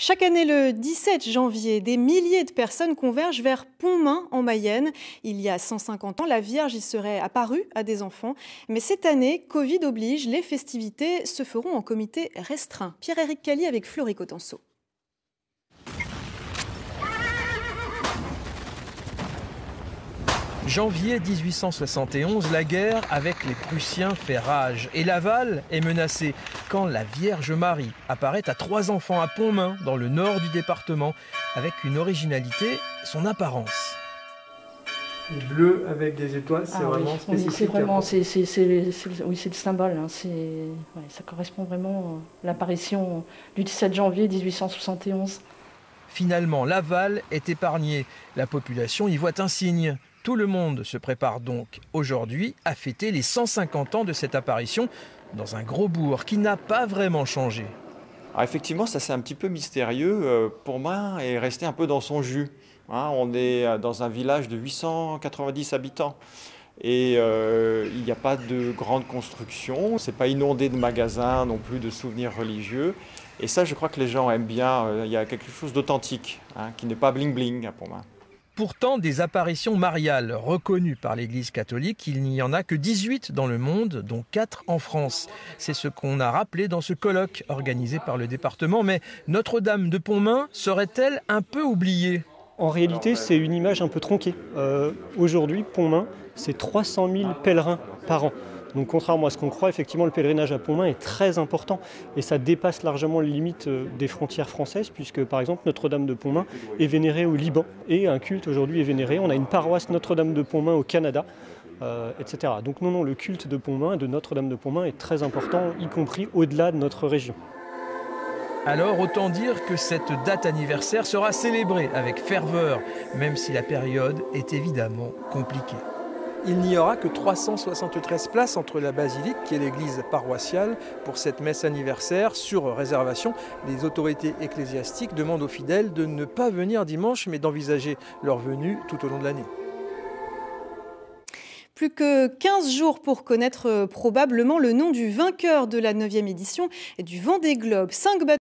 Chaque année, le 17 janvier, des milliers de personnes convergent vers Pontmain, en Mayenne. Il y a 150 ans, la Vierge y serait apparue à des enfants. Mais cette année, Covid oblige, les festivités se feront en comité restreint. Pierre-Éric Cali avec Florie Cotenso. Janvier 1871, la guerre avec les Prussiens fait rage et Laval est menacée quand la Vierge Marie apparaît à 3 enfants à Pontmain, dans le nord du département, avec une originalité, son apparence. Le bleu avec des étoiles, c'est vraiment spécifique. Oui, c'est vraiment, oui, c'est le symbole. Hein, ça correspond vraiment à l'apparition du 17 janvier 1871. Finalement, Laval est épargné. La population y voit un signe. Tout le monde se prépare donc aujourd'hui à fêter les 150 ans de cette apparition dans un gros bourg qui n'a pas vraiment changé. Alors effectivement, ça c'est un petit peu mystérieux. Pontmain est resté un peu dans son jus. On est dans un village de 890 habitants et il n'y a pas de grande construction. C'est pas inondé de magasins non plus, de souvenirs religieux. Et ça, je crois que les gens aiment bien. Il y a quelque chose d'authentique, qui n'est pas bling-bling à Pontmain. Pourtant, des apparitions mariales reconnues par l'Église catholique, il n'y en a que 18 dans le monde, dont 4 en France. C'est ce qu'on a rappelé dans ce colloque organisé par le département. Mais Notre-Dame de Pontmain serait-elle un peu oubliée ? En réalité, c'est une image un peu tronquée. Aujourd'hui, Pontmain, c'est 300 000 pèlerins par an. Donc contrairement à ce qu'on croit, effectivement, le pèlerinage à Pontmain est très important et ça dépasse largement les limites des frontières françaises puisque, par exemple, Notre-Dame de Pontmain est vénérée au Liban et un culte aujourd'hui est vénéré. On a une paroisse Notre-Dame de Pontmain au Canada, etc. Donc non, le culte de Pontmain, de Notre-Dame de Pontmain est très important, y compris au-delà de notre région. Alors autant dire que cette date anniversaire sera célébrée avec ferveur, même si la période est évidemment compliquée. Il n'y aura que 373 places entre la basilique, qui est l'église paroissiale, pour cette messe anniversaire sur réservation. Les autorités ecclésiastiques demandent aux fidèles de ne pas venir dimanche, mais d'envisager leur venue tout au long de l'année. Plus que 15 jours pour connaître probablement le nom du vainqueur de la 9e édition du Vendée Globe. 5